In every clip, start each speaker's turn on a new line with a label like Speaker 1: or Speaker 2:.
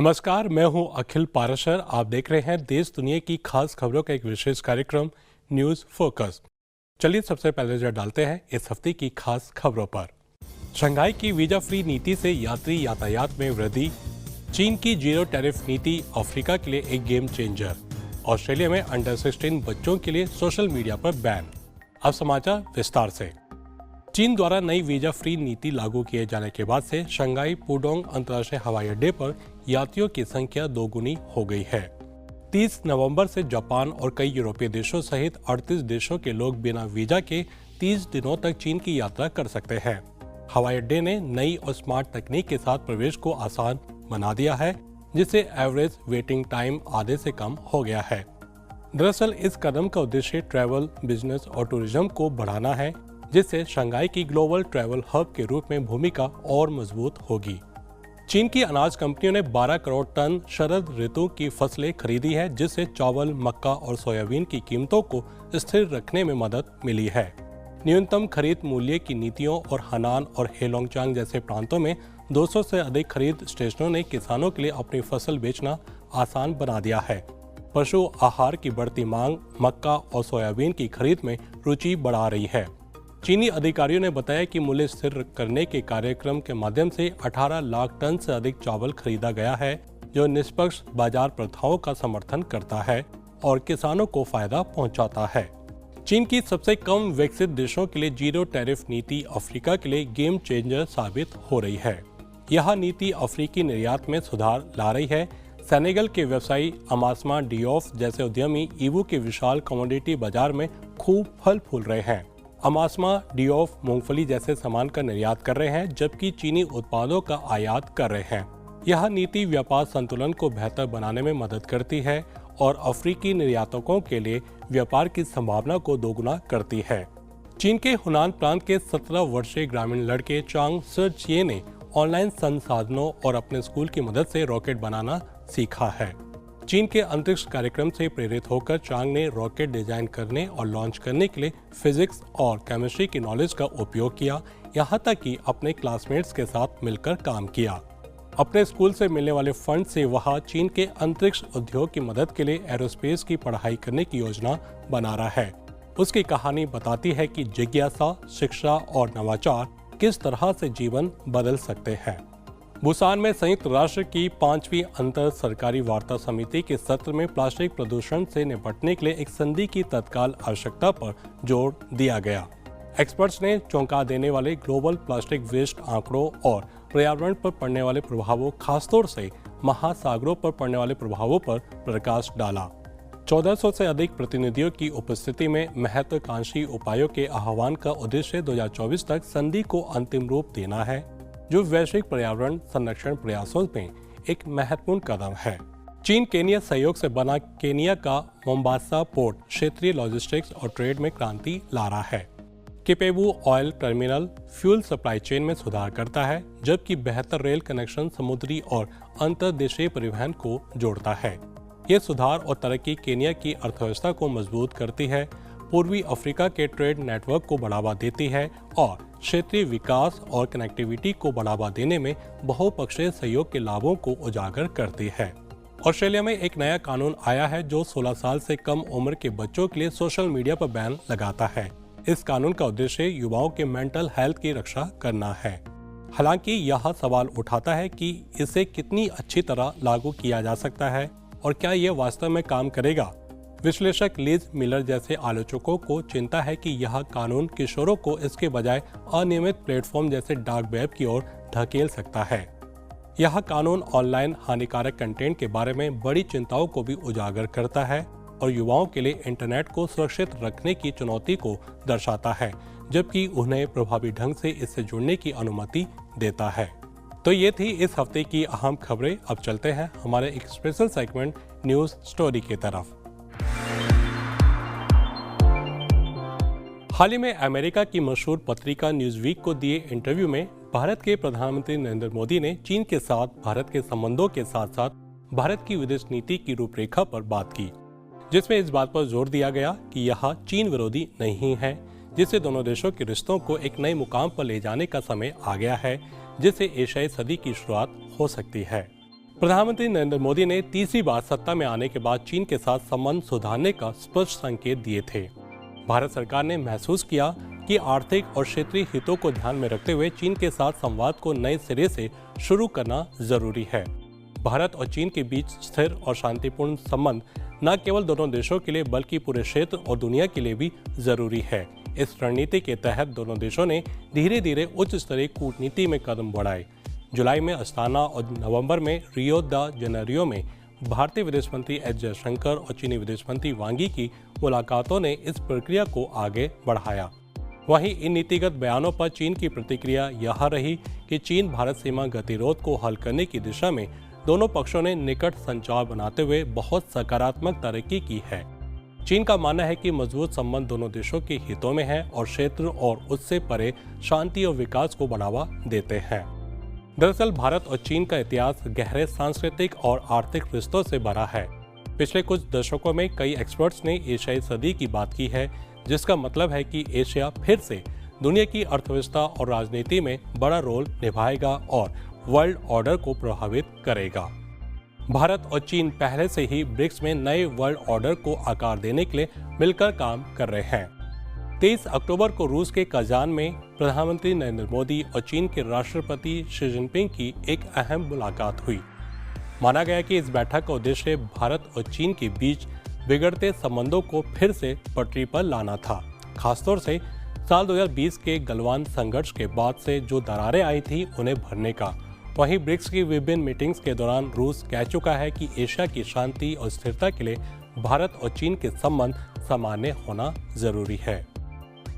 Speaker 1: नमस्कार, मैं हूं अखिल पाराशर। आप देख रहे हैं देश दुनिया की खास खबरों का एक विशेष कार्यक्रम न्यूज फोकस। चलिए सबसे पहले नजर डालते हैं इस हफ्ते की खास खबरों पर। शंघाई की वीजा फ्री नीति से यात्री यातायात में वृद्धि। चीन की जीरो टैरिफ नीति अफ्रीका के लिए एक गेम चेंजर। ऑस्ट्रेलिया में अंडर 16 बच्चों के लिए सोशल मीडिया पर बैन। अब समाचार विस्तार से। चीन द्वारा नई वीजा फ्री नीति लागू किए जाने के बाद से शंघाई पुडोंग अंतर्राष्ट्रीय हवाई अड्डे पर यात्रियों की संख्या दोगुनी हो गई है। 30 नवंबर से जापान और कई यूरोपीय देशों सहित 38 देशों के लोग बिना वीजा के 30 दिनों तक चीन की यात्रा कर सकते हैं। हवाई अड्डे ने नई और स्मार्ट तकनीक के साथ प्रवेश को आसान बना दिया है, जिससे एवरेज वेटिंग टाइम आधे से कम हो गया है। दरअसल इस कदम का उद्देश्य ट्रैवल, बिजनेस और टूरिज्म को बढ़ाना है, जिससे शंघाई की ग्लोबल ट्रैवल हब के रूप में भूमिका और मजबूत होगी। चीन की अनाज कंपनियों ने 12 करोड़ टन शरद ऋतु की फसलें खरीदी है, जिससे चावल, मक्का और सोयाबीन की कीमतों को स्थिर रखने में मदद मिली है। न्यूनतम खरीद मूल्य की नीतियों और हनान और हेलोंगचांग जैसे प्रांतों में 200 से अधिक खरीद स्टेशनों ने किसानों के लिए अपनी फसल बेचना आसान बना दिया है। पशु आहार की बढ़ती मांग मक्का और सोयाबीन की खरीद में रुचि बढ़ा रही है। चीनी अधिकारियों ने बताया कि मूल्य स्थिर करने के कार्यक्रम के माध्यम से 18 लाख टन से अधिक चावल खरीदा गया है, जो निष्पक्ष बाजार प्रथाओं का समर्थन करता है और किसानों को फायदा पहुंचाता है। चीन की सबसे कम विकसित देशों के लिए जीरो टैरिफ नीति अफ्रीका के लिए गेम चेंजर साबित हो रही है। यह नीति अफ्रीकी निर्यात में सुधार ला रही है। सेनेगल के व्यवसायी अमास्मा डियोफ जैसे उद्यमी ईवू के विशाल कमोडिटी बाजार में खूब फल फूल रहे हैं। अमास्मा डियोफ मूंगफली जैसे सामान का निर्यात कर रहे हैं, जबकि चीनी उत्पादों का आयात कर रहे हैं। यह नीति व्यापार संतुलन को बेहतर बनाने में मदद करती है और अफ्रीकी निर्यातकों के लिए व्यापार की संभावना को दोगुना करती है। चीन के हुनान प्रांत के 17 वर्षीय ग्रामीण लड़के चांग सीचिए ने ऑनलाइन संसाधनों और अपने स्कूल की मदद से रॉकेट बनाना सीखा है। चीन के अंतरिक्ष कार्यक्रम से प्रेरित होकर चांग ने रॉकेट डिजाइन करने और लॉन्च करने के लिए फिजिक्स और केमिस्ट्री की नॉलेज का उपयोग किया, यहाँ तक कि अपने क्लासमेट्स के साथ मिलकर काम किया। अपने स्कूल से मिलने वाले फंड से वह चीन के अंतरिक्ष उद्योग की मदद के लिए एरोस्पेस की पढ़ाई करने की योजना बना रहा है। उसकी कहानी बताती है कि जिज्ञासा, शिक्षा और नवाचार किस तरह से जीवन बदल सकते हैं। बुसान में संयुक्त राष्ट्र की 5वीं अंतर सरकारी वार्ता समिति के सत्र में प्लास्टिक प्रदूषण से निपटने के लिए एक संधि की तत्काल आवश्यकता पर जोर दिया गया। एक्सपर्ट्स ने चौंका देने वाले ग्लोबल प्लास्टिक वेस्ट आंकड़ों और पर्यावरण पर पड़ने वाले प्रभावों, खासतौर से महासागरों पर पड़ने वाले प्रभावों पर प्रकाश डाला। 1400 से अधिक प्रतिनिधियों की उपस्थिति में महत्वाकांक्षी उपायों के आह्वान का उद्देश्य 2024 तक संधि को अंतिम रूप देना है, जो वैश्विक पर्यावरण संरक्षण प्रयासों में एक महत्वपूर्ण कदम है। चीन केनिया सहयोग से बना केनिया का मोम्बासा पोर्ट क्षेत्रीय लॉजिस्टिक्स और ट्रेड में क्रांति ला रहा है। Kipevu oil terminal fuel supply chain में सुधार करता है, जबकि बेहतर रेल कनेक्शन समुद्री और अंतर्देशीय परिवहन को जोड़ता है। ये सुधार और तरक्की केनिया की अर्थव्यवस्था को मजबूत करती है, पूर्वी अफ्रीका के ट्रेड नेटवर्क को बढ़ावा देती है और क्षेत्रीय विकास और कनेक्टिविटी को बढ़ावा देने में बहुपक्षीय सहयोग के लाभों को उजागर करती है। ऑस्ट्रेलिया में एक नया कानून आया है जो 16 साल से कम उम्र के बच्चों के लिए सोशल मीडिया पर बैन लगाता है। इस कानून का उद्देश्य युवाओं के मेंटल हेल्थ की रक्षा करना है। हालांकि यह सवाल उठाता है कि इसे कितनी अच्छी तरह लागू किया जा सकता है और क्या यह वास्तव में काम करेगा। विश्लेषक लिज मिलर जैसे आलोचकों को चिंता है कि यह कानून किशोरों को इसके बजाय अनियमित प्लेटफॉर्म जैसे डार्क वेब की ओर धकेल सकता है। यह कानून ऑनलाइन हानिकारक कंटेंट के बारे में बड़ी चिंताओं को भी उजागर करता है और युवाओं के लिए इंटरनेट को सुरक्षित रखने की चुनौती को दर्शाता है, जबकि उन्हें प्रभावी ढंग से इससे जुड़ने की अनुमति देता है। तो ये थी इस हफ्ते की अहम खबरें। अब चलते हैं हमारे एक स्पेशल सेगमेंट न्यूज स्टोरी की तरफ। हाल ही में अमेरिका की मशहूर पत्रिका न्यूज़वीक को दिए इंटरव्यू में भारत के प्रधानमंत्री नरेंद्र मोदी ने चीन के साथ भारत के संबंधों के साथ साथ भारत की विदेश नीति की रूपरेखा पर बात की, जिसमें इस बात पर जोर दिया गया कि यह चीन विरोधी नहीं है, जिससे दोनों देशों के रिश्तों को एक नए मुकाम पर ले जाने का समय आ गया है, जिससे एशियाई सदी की शुरुआत हो सकती है। प्रधानमंत्री नरेंद्र मोदी ने तीसरी बार सत्ता में आने के बाद चीन के साथ संबंध सुधारने का स्पष्ट संकेत दिए थे। भारत सरकार ने महसूस किया कि आर्थिक और क्षेत्रीय हितों को ध्यान में रखते हुए चीन के साथ संवाद को नए सिरे से शुरू करना जरूरी है। भारत और चीन के बीच स्थिर और शांतिपूर्ण संबंध न केवल दोनों देशों के लिए बल्कि पूरे क्षेत्र और दुनिया के लिए भी जरूरी है। इस रणनीति के तहत दोनों देशों ने धीरे धीरे उच्च स्तरीय कूटनीति में कदम बढ़ाए। जुलाई में अस्थाना और नवंबर में रियो द जेनेरियो में भारतीय विदेश मंत्री एस जयशंकर और चीनी विदेश मंत्री वांग यी की मुलाकातों ने इस प्रक्रिया को आगे बढ़ाया। वहीं इन नीतिगत बयानों पर चीन की प्रतिक्रिया यह रही कि चीन भारत सीमा गतिरोध को हल करने की दिशा में दोनों पक्षों ने निकट संचार बनाते हुए बहुत सकारात्मक तरक्की की है। चीन का मानना है कि मजबूत संबंध दोनों देशों के हितों में है और क्षेत्र और उससे परे शांति और विकास को बढ़ावा देते हैं। दरअसल भारत और चीन का इतिहास गहरे सांस्कृतिक और आर्थिक रिश्तों से भरा है। पिछले कुछ दशकों में कई एक्सपर्ट्स ने एशियाई सदी की बात की है, जिसका मतलब है कि एशिया फिर से दुनिया की अर्थव्यवस्था और राजनीति में बड़ा रोल निभाएगा और वर्ल्ड ऑर्डर को प्रभावित करेगा। भारत और चीन पहले से ही ब्रिक्स में नए वर्ल्ड ऑर्डर को आकार देने के लिए मिलकर काम कर रहे हैं। 23 अक्टूबर को रूस के कजान में प्रधानमंत्री नरेंद्र मोदी और चीन के राष्ट्रपति शी जिनपिंग की एक अहम मुलाकात हुई। माना गया कि इस बैठक का उद्देश्य भारत और चीन के बीच बिगड़ते संबंधों को फिर से पटरी पर लाना था, खासतौर से साल 2020 के गलवान संघर्ष के बाद से जो दरारें आई थी उन्हें भरने का। वहीं ब्रिक्स की विभिन्न मीटिंग्स के दौरान रूस कह चुका है कि एशिया की शांति और स्थिरता के लिए भारत और चीन के संबंध सामान्य होना जरूरी है।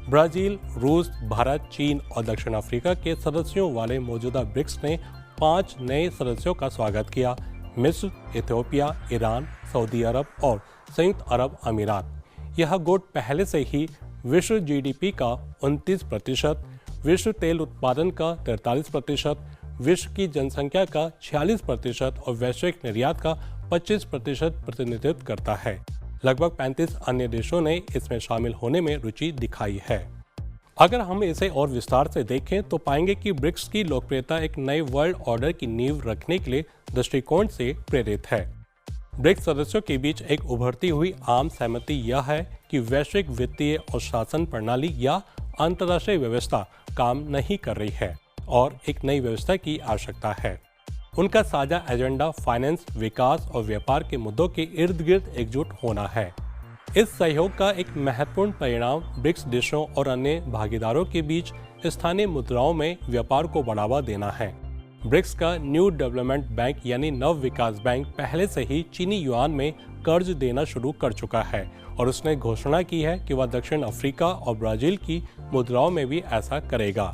Speaker 1: ब्राजील, रूस, भारत, चीन और दक्षिण अफ्रीका के सदस्यों वाले मौजूदा ब्रिक्स ने 5 नए सदस्यों का स्वागत किया। मिस्र, इथियोपिया, ईरान, सऊदी अरब और संयुक्त अरब अमीरात। यह गुट पहले से ही विश्व जीडीपी का 29%, विश्व तेल उत्पादन का 43%, विश्व की जनसंख्या का 46% और वैश्विक निर्यात का 25% प्रतिनिधित्व करता है। लगभग 35 अन्य देशों ने इसमें शामिल होने में रुचि दिखाई है। अगर हम इसे और विस्तार से देखें तो पाएंगे कि ब्रिक्स की लोकप्रियता एक नए वर्ल्ड ऑर्डर की नींव रखने के लिए दृष्टिकोण से प्रेरित है। ब्रिक्स सदस्यों के बीच एक उभरती हुई आम सहमति यह है कि वैश्विक वित्तीय और शासन प्रणाली या अंतर्राष्ट्रीय व्यवस्था काम नहीं कर रही है और एक नई व्यवस्था की आवश्यकता है। उनका साझा एजेंडा फाइनेंस, विकास और व्यापार के मुद्दों के इर्द गिर्द एकजुट होना है। इस सहयोग का एक महत्वपूर्ण परिणाम ब्रिक्स देशों और अन्य भागीदारों के बीच स्थानीय मुद्राओं में व्यापार को बढ़ावा देना है। ब्रिक्स का न्यू डेवलपमेंट बैंक यानी नव विकास बैंक पहले से ही चीनी युआन में कर्ज देना शुरू कर चुका है और उसने घोषणा की है कि वह दक्षिण अफ्रीका और ब्राजील की मुद्राओं में भी ऐसा करेगा।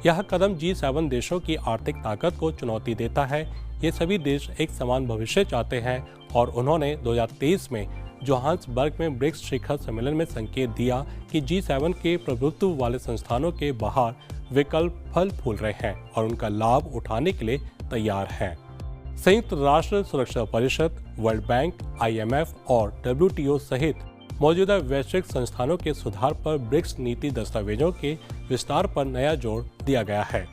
Speaker 1: यह कदम G7 देशों की आर्थिक ताकत को चुनौती देता है। ये सभी देश एक समान भविष्य चाहते हैं और उन्होंने 2023 में जोहान्सबर्ग में ब्रिक्स शिखर सम्मेलन में संकेत दिया कि G7 के प्रभुत्व वाले संस्थानों के बाहर विकल्प फल फूल रहे हैं और उनका लाभ उठाने के लिए तैयार हैं। संयुक्त राष्ट्र सुरक्षा परिषद, वर्ल्ड बैंक, IMF और WTO सहित मौजूदा वैश्विक संस्थानों के सुधार पर ब्रिक्स नीति दस्तावेजों के विस्तार पर नया जोर दिया गया है।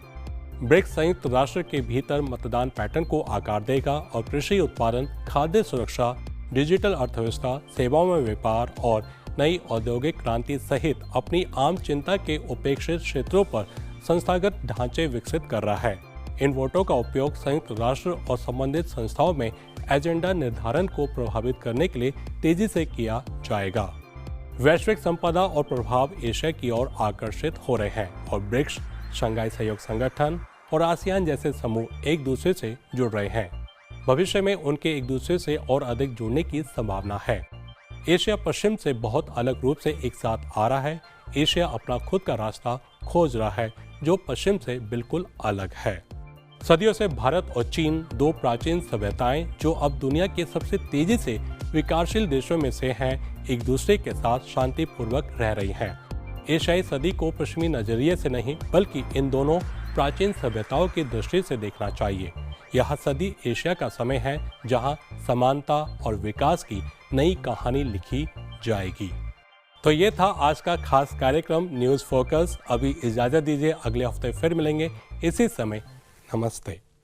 Speaker 1: ब्रिक्स संयुक्त राष्ट्र के भीतर मतदान पैटर्न को आकार देगा और कृषि उत्पादन, खाद्य सुरक्षा, डिजिटल अर्थव्यवस्था, सेवाओं में व्यापार और नई औद्योगिक क्रांति सहित अपनी आम चिंता के उपेक्षित क्षेत्रों पर संस्थागत ढांचे विकसित कर रहा है। इन वोटों का उपयोग संयुक्त राष्ट्र और संबंधित संस्थाओं में एजेंडा निर्धारण को प्रभावित करने के लिए तेजी से किया जाएगा। वैश्विक संपदा और प्रभाव एशिया की ओर आकर्षित हो रहे हैं और ब्रिक्स, शंघाई सहयोग संगठन और आसियान जैसे समूह एक दूसरे से जुड़ रहे हैं। भविष्य में उनके एक दूसरे से और अधिक जुड़ने की संभावना है। एशिया पश्चिम से बहुत अलग रूप से एक साथ आ रहा है। एशिया अपना खुद का रास्ता खोज रहा है जो पश्चिम से बिल्कुल अलग है। सदियों से भारत और चीन दो प्राचीन सभ्यताएं जो अब दुनिया के सबसे तेजी से विकासशील देशों में से हैं, एक दूसरे के साथ शांतिपूर्वक रह रही हैं। एशियाई सदी को पश्चिमी नजरिए से नहीं बल्कि इन दोनों प्राचीन सभ्यताओं की दृष्टि से देखना चाहिए। यह सदी एशिया का समय है जहां समानता और विकास की नई कहानी लिखी जाएगी। तो ये था आज का खास कार्यक्रम न्यूज़ फोकस। अभी इजाजत दीजिए, अगले हफ्ते फिर मिलेंगे इसी समय। नमस्ते।